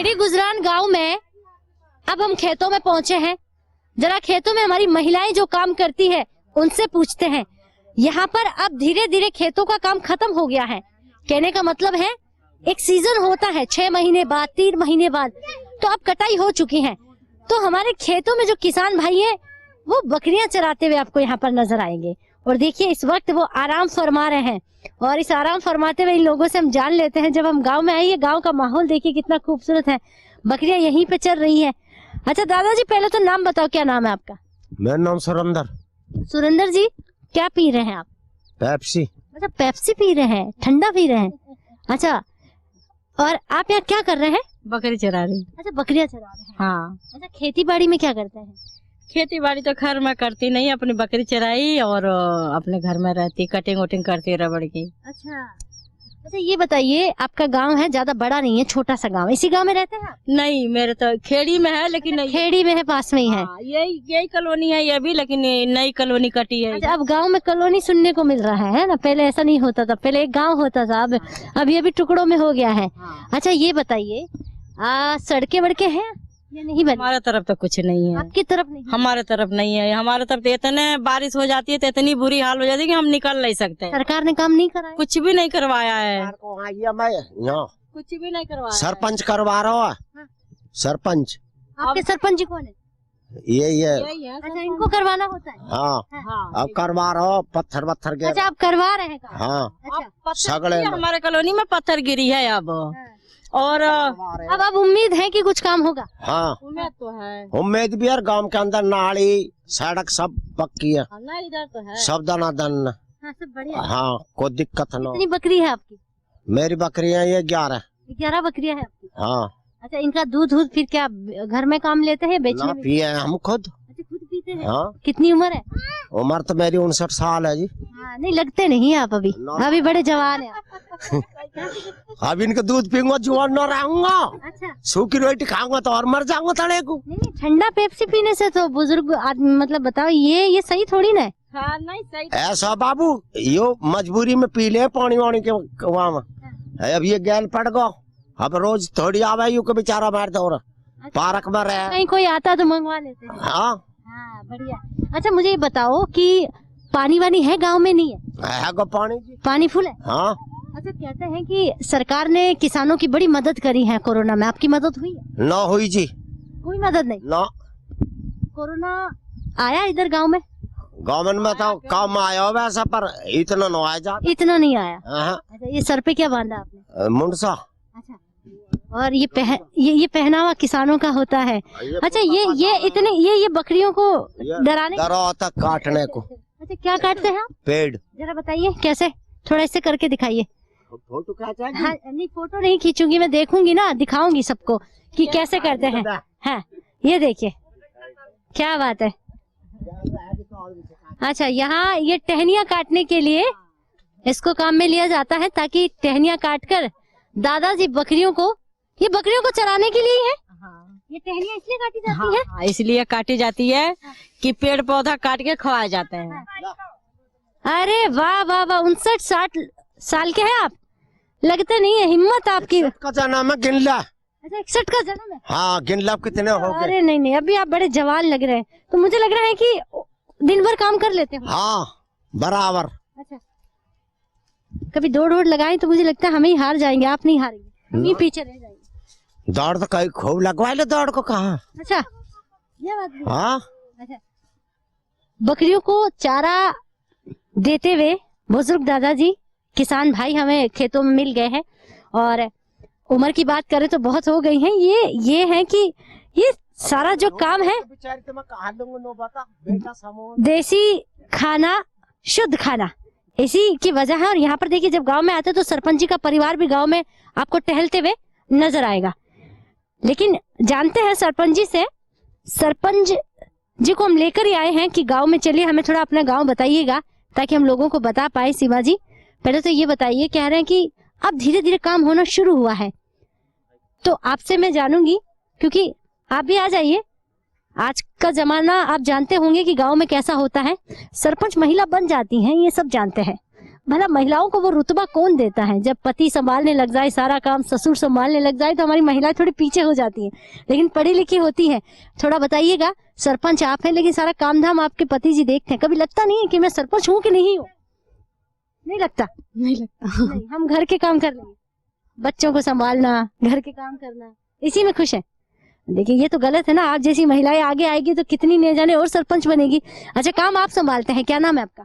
खेड़ी गुजरान गांव में अब हम खेतों में पहुंचे हैं। जरा खेतों में हमारी महिलाएं जो काम करती है उनसे पूछते हैं। यहाँ पर अब धीरे धीरे खेतों का काम खत्म हो गया है। कहने का मतलब है एक सीजन होता है 6 महीने बाद, 3 महीने बाद, तो अब कटाई हो चुकी है। तो हमारे खेतों में जो किसान भाई है वो बकरियां चराते हुए आपको यहाँ पर नजर आएंगे। और देखिए इस वक्त वो आराम फरमा रहे हैं और इस आराम फरमाते हुए इन लोगों से हम जान लेते हैं। जब हम गांव में आए, गांव का माहौल देखिए कितना खूबसूरत है, बकरियां यहीं पे चल रही है। अच्छा दादाजी, पहले तो नाम बताओ, क्या नाम है आपका? मेरा नाम सुरेंद्र। सुरेंद्र जी, क्या पी रहे हैं आप? पेप्सी। अच्छा, पेप्सी पी रहे हैं, ठंडा पी रहे हैं। अच्छा, और आप यहाँ क्या कर रहे हैं? बकरी चरा रही। अच्छा, बकरियां चरा रहे हैं। हाँ। अच्छा, खेती बाड़ी में क्या करते हैं? खेती बाड़ी तो घर में करती नहीं, अपनी बकरी चराई और अपने घर में रहती, कटिंग वटिंग करती रबड़ की। अच्छा अच्छा, ये बताइए आपका गांव है, ज्यादा बड़ा नहीं है, छोटा सा गांव, इसी गांव में रहते हैं आप? नहीं, मेरे तो खेड़ी में है, लेकिन नहीं। खेड़ी में है, पास में ही है। यही कॉलोनी है ये भी, लेकिन नई कॉलोनी कटी है। अच्छा, अब गांव में कॉलोनी सुनने को मिल रहा है ना, पहले ऐसा नहीं होता था, पहले एक गांव होता था, अब ये भी टुकड़ों में हो गया है। अच्छा, ये बताइए सड़कें वड़के हैं या नहीं बनी? हमारे तरफ तो कुछ नहीं है। आपकी तरफ नहीं? हमारे तरफ नहीं है। हमारे तरफ तो इतने बारिश हो जाती है तो इतनी बुरी हाल हो जाती है कि हम निकल नहीं सकते। सरकार ने काम नहीं कराया? कुछ भी नहीं करवाया है, यहाँ कुछ भी नहीं करवाया। सरपंच करवा रहा है। सरपंच। आपके सरपंच जी कौन है? यही है। अच्छा, इनको करवाना होता है? हाँ, अब करवा रहा हो, पत्थर वत्थर के। अच्छा, आप करवा रहे हैं काम? हाँ, अच्छा, सगड़े हमारे कॉलोनी में पत्थर गिरी है अब। और अब उम्मीद है कि कुछ काम होगा? हाँ, उम्मीद तो है। उम्मीद भी है। गांव के अंदर नाली सड़क सब पक्की है, इधर तो है सब दना दन। हाँ, सब बढ़िया। हाँ, कोई दिक्कत न। कितनी बकरी है आपकी? मेरी बकरियां ये 11 बकरियां है आपकी? हाँ। अच्छा, इनका दूध फिर क्या घर में काम लेते हैं, बेचने ना में? पिए हम खुद। अच्छा, खुद पीते हैं? हाँ। कितनी उम्र है? उम्र तो मेरी 59 साल है जी। हाँ, नहीं लगते नहीं आप अभी बड़े जवान है आप। अब इनका दूध पीऊंगा जवान न रहूंगा। अच्छा, सूखी रोटी खाऊंगा तो और मर जाऊंगा तड़े को। नहीं, ठंडा पेप्सी पीने से तो बुजुर्ग आदमी, मतलब बताओ ये सही थोड़ी ना है। हाँ, नहीं सही। ऐसा बाबू, यो मजबूरी में पी ले पानी वानी के वहाँ में। अब ये गैल पड़ गो, अब रोज थोड़ी आवे यू के बेचारा मार दो। पार्क में रहे, कहीं कोई आता तो मंगवा लेते हैं। हाँ हाँ, बढ़िया। अच्छा, मुझे ये बताओ कि पानी वानी है गांव में? नहीं है गो पानी जी। पानी फुल है? हाँ। अच्छा, कहते हैं कि सरकार ने किसानों की बड़ी मदद करी है कोरोना में, आपकी मदद हुई है? ना हुई जी, कोई मदद नहीं? ना। कोरोना आया इधर गांव में? गवर्नमेंट में तो काम आया वैसा, पर इतना न आया जा। इतना नहीं आया? हाँ। अच्छा, ये सर पे क्या बांधा आपने? मुंडसा। अच्छा, और ये पहनावा किसानों का होता है। अच्छा, ये इतने ये बकरियों को डराने तक काटने को। अच्छा, क्या काटते हैं आप? पेड़। जरा बताइए कैसे, थोड़ा ऐसे करके दिखाइए। फोटो खींचा? हाँ, नहीं फोटो नहीं खींचूंगी, मैं देखूंगी ना, दिखाऊंगी सबको कि कैसे करते हैं। हाँ, ये देखिए क्या बात है। अच्छा, यहाँ ये टहनियाँ काटने के लिए इसको काम में लिया जाता है, ताकि टहनियाँ काटकर दादाजी बकरियों को चराने के लिए है। ये टहनियाँ इसलिए काटी जाती है? हाँ, इसलिए काटी जाती है कि पेड़ पौधा काट के खवाए जाते हैं। अरे वाह वाह वाह, 59-60 साल के हैं आप, लगते नहीं है, हिम्मत आपकी। का जन्म है गिनला। अच्छा, 61 का जन्म है? हाँ, गिनला कितने हो गए? अरे नहीं, अभी आप बड़े जवान लग रहे हैं, तो मुझे लग रहा है कि दिन भर काम कर लेते हो। हाँ, बराबर। अच्छा, कभी दौड़ लगाएं तो मुझे लगता है हमें ही हार जाएंगे, आप नहीं हारेंगे, हम ही पीछे रह जाएंगे। दौड़ तो कहीं खूब लगवा ले, दौड़ को कहाँ। अच्छा, ये बात है। हाँ। अच्छा, बकरियों को चारा देते हुए बुजुर्ग दादाजी, किसान भाई हमें खेतों में मिल गए हैं, और उम्र की बात करें तो बहुत हो गई है। ये है कि ये सारा जो काम है, देसी खाना, शुद्ध खाना, इसी की वजह है। और यहाँ पर देखिए, जब गांव में आते तो सरपंच जी का परिवार भी गांव में आपको टहलते हुए नजर आएगा। लेकिन जानते हैं सरपंच जी से, सरपंच जी को हम लेकर ही आए हैं कि गांव में चलिए, हमें थोड़ा अपना गांव बताइएगा ताकि हम लोगों को बता पाए। शिवा जी, पहले तो ये बताइए, कह रहे हैं कि अब धीरे धीरे काम होना शुरू हुआ है, तो आपसे मैं जानूंगी, क्योंकि आप भी आ जाइए, आज का जमाना आप जानते होंगे कि गांव में कैसा होता है, सरपंच महिला बन जाती हैं, ये सब जानते हैं, भला महिलाओं को वो रुतबा कौन देता है? जब पति संभालने लग जाए सारा काम, ससुर संभालने लग जाए, तो हमारी महिलाएं थोड़ी पीछे हो जाती हैं, लेकिन पढ़ी लिखी होती हैं। थोड़ा बताइएगा, सरपंच आप हैं लेकिन सारा काम धाम आपके पति जी देखते हैं, कभी लगता नहीं है कि मैं सरपंच हूँ कि नहीं हूँ? नहीं लगता? नहीं लगता। नहीं, हम घर के काम कर लेंगे, बच्चों को संभालना, घर के काम करना, इसी में खुश है। देखिए ये तो गलत है ना, आप जैसी महिलाएं आगे आएगी तो कितनी न जाने और सरपंच बनेगी। अच्छा, काम आप संभालते हैं, क्या नाम है आपका?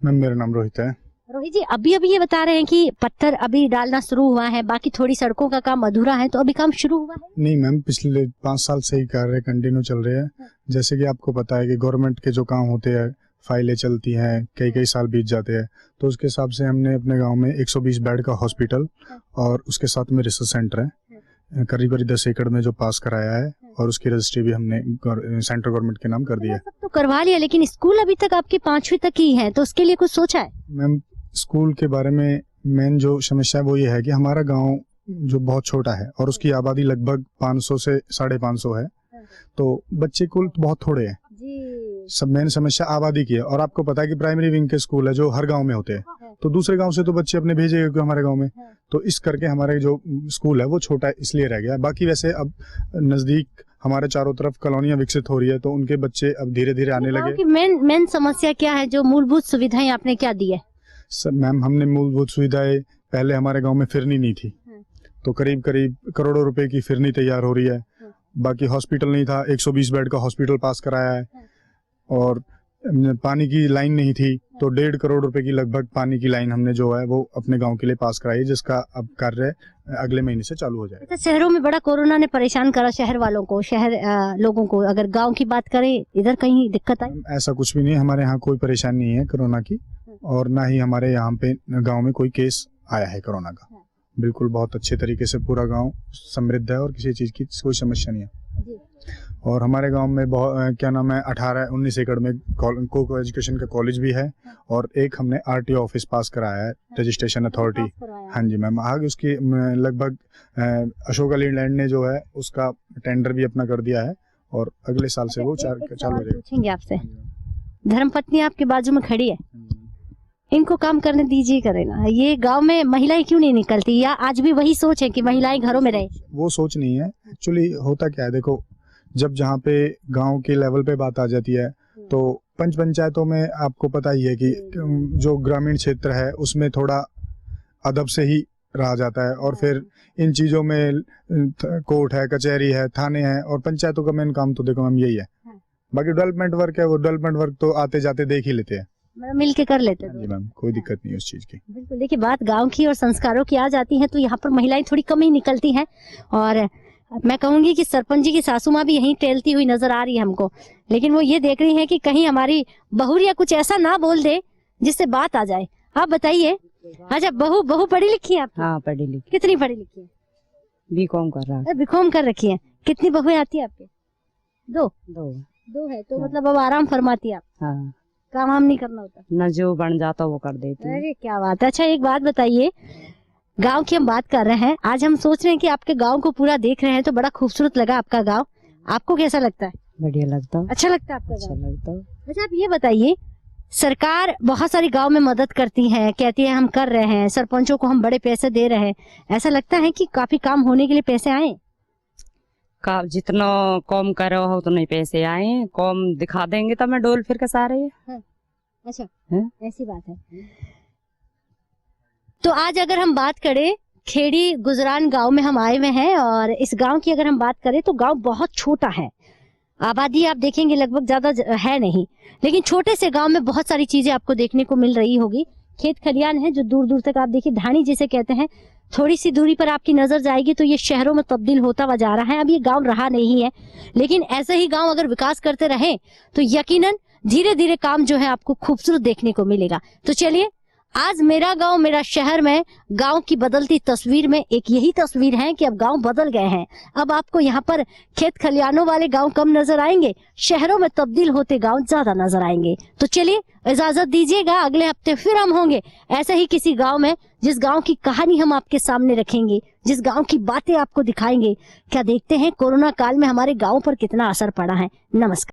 मैम मेरा नाम रोहित है। रोहित जी, अभी अभी ये बता रहे हैं कि पत्थर अभी डालना शुरू हुआ है, बाकी थोड़ी सड़कों का काम अधूरा है, तो अभी काम शुरू हुआ है? नहीं मैम, पिछले 5 साल से ही कार्य कंटिन्यू चल रहे हैं। जैसे कि आपको पता है कि गवर्नमेंट के जो काम होते हैं, फाइलें चलती हैं, कई साल बीत जाते हैं, तो उसके हिसाब से हमने अपने गांव में 120 बेड का हॉस्पिटल और उसके साथ में रिसर्च सेंटर है, करीब 10 एकड़ में जो पास कराया है, और उसकी रजिस्ट्री भी हमने सेंट्रल गवर्नमेंट के नाम कर दिया है। सब तो करवा लिया, लेकिन स्कूल अभी तक आपकी 5वीं तक ही है, तो उसके लिए कुछ सोचा है? मैम स्कूल के बारे में मेन जो समस्या है वो ये है कि हमारा गांव जो बहुत छोटा है और उसकी आबादी लगभग 500 से 550 है, तो बच्चे कुल बहुत थोड़े हैं। सब मेन समस्या आबादी की है। और आपको पता है कि प्राइमरी विंग के स्कूल है जो हर गांव में होते हैं, तो दूसरे गांव से तो बच्चे अपने भेजेंगे क्योंकि हमारे गांव में, तो इस करके हमारे जो स्कूल है वो छोटा इसलिए रह गया। बाकी वैसे अब नजदीक हमारे चारों तरफ कॉलोनियां विकसित हो रही है, तो उनके बच्चे अब धीरे धीरे आने लगे। मेन समस्या क्या है, जो मूलभूत सुविधाएं आपने क्या दी है? मैम हमने मूलभूत सुविधाएं, पहले हमारे गांव में फिरनी नहीं थी, तो करीब करोड़ों रुपए की फिरनी तैयार हो रही है। बाकी हॉस्पिटल नहीं था, 120 बेड का हॉस्पिटल पास कराया है, और पानी की लाइन नहीं थी, तो 1.5 करोड़ रुपए की लगभग पानी की लाइन हमने जो है वो अपने गांव के लिए पास कराई, जिसका अब कार्य अगले महीने से चालू हो जाएगा। अच्छा, शहरों में बड़ा कोरोना ने परेशान करा शहर वालों को, शहर लोगों को। अगर गांव की बात करें, इधर कहीं दिक्कत आई? ऐसा कुछ भी नहीं है, हमारे यहाँ कोई परेशानी नहीं है कोरोना की, और ना ही हमारे यहाँ पे गांव में कोई केस आया है कोरोना का। बिल्कुल बहुत अच्छे तरीके से पूरा गांव समृद्ध है और किसी चीज की कोई समस्या नहीं है। और हमारे गांव में बहुत क्या नाम है 18-19 एकड़ में को एजुकेशन का कॉलेज भी है, और एक हमने RTO ऑफिस पास कराया है, रजिस्ट्रेशन अथॉरिटी। हाँ जी मैम, आगे उसकी लगभग अशोका लैंड ने जो है उसका टेंडर भी अपना कर दिया है, और अगले साल से वो चालू हो जाएगा। पूछेंगे आपसे, धर्मपत्नी आपके बाजू में खड़ी है, इनको काम करने दीजिए, करेगा। ये गांव में महिलाएं क्यों नहीं निकलती, या आज भी वही सोच है कि महिलाएं घरों में रहे? वो सोच नहीं है। एक्चुअली होता क्या है, देखो जब जहाँ पे गांव के लेवल पे बात आ जाती है, तो पंचायतों में आपको पता ही है कि जो ग्रामीण क्षेत्र है उसमें थोड़ा अदब से ही रहा जाता है, और फिर इन चीजों में कोर्ट है, कचहरी है, थाने हैं, और पंचायतों का मेन काम तो देखो मैम यही है। बाकी डेवलपमेंट वर्क है, वो डेवलपमेंट वर्क तो आते जाते देख ही लेते हैं, मिल के कर लेते हैं। मैम कोई दिक्कत नहीं उस चीज की। बिल्कुल, देखिए बात गांव की और संस्कारों की आ जाती है तो यहाँ पर महिलाएं थोड़ी कम ही निकलती हैं, और मैं कहूंगी कि सरपंच जी की सासू माँ भी यहीं टहलती हुई नजर आ रही है हमको, लेकिन वो ये देख रही है कि कहीं हमारी बहुरिया कुछ ऐसा ना बोल दे जिससे बात आ जाए। आप बताइए। अच्छा, बहू पढ़ी लिखी है आप? हाँ पढ़ी लिखी। कितनी पढ़ी लिखी है? बीकॉम कर रहा है। बीकॉम कर रखी है। कितनी बहुएं आती है आपके? दो है, तो मतलब अब आराम फरमाती है आप? हाँ, काम वाम नहीं करना होता न, जो बन जाता वो कर देती। अरे क्या बात है। अच्छा, एक बात बताइए, गांव की हम बात कर रहे हैं, आज हम सोच रहे हैं कि आपके गांव को पूरा देख रहे हैं, तो बड़ा खूबसूरत लगा आपका गांव। आपको कैसा लगता है? बढ़िया लगता है। अच्छा लगता है आपका अच्छा गांव? लगता है। अच्छा, आप ये बताइए, सरकार बहुत सारी गांव में मदद करती है, कहती है हम कर रहे हैं, सरपंचों को हम बड़े पैसे दे रहे हैं, ऐसा लगता है कि काफी काम होने के लिए पैसे आए? का जितना कम करो हो उतने पैसे आए, कम दिखा देंगे तो मैं डोल फिर के सारे। अच्छा, ऐसी बात है। तो आज अगर हम बात करें, खेड़ी गुजरान गांव में हम आए हुए हैं, और इस गांव की अगर हम बात करें तो गांव बहुत छोटा है, आबादी आप देखेंगे लगभग ज्यादा है नहीं, लेकिन छोटे से गांव में बहुत सारी चीजें आपको देखने को मिल रही होगी। खेत खलियान है जो दूर दूर तक आप देखिए, ढाणी जिसे कहते हैं, थोड़ी सी दूरी पर आपकी नजर जाएगी तो ये शहरों में तब्दील होता हुआ जा रहा है। अब ये गांव रहा नहीं है, लेकिन ऐसे ही गांव अगर विकास करते रहे तो यकीनन धीरे धीरे काम जो है आपको खूबसूरत देखने को मिलेगा। तो चलिए, आज मेरा गांव मेरा शहर में गांव की बदलती तस्वीर में एक यही तस्वीर है कि अब गांव बदल गए हैं। अब आपको यहाँ पर खेत खलियानों वाले गांव कम नजर आएंगे, शहरों में तब्दील होते गांव ज्यादा नजर आएंगे। तो चलिए, इजाजत दीजिएगा, अगले हफ्ते फिर हम होंगे ऐसे ही किसी गांव में, जिस गांव की कहानी हम आपके सामने रखेंगे, जिस गांव की बातें आपको दिखाएंगे। क्या देखते हैं कोरोना काल में हमारे गाँव पर कितना असर पड़ा है। नमस्कार।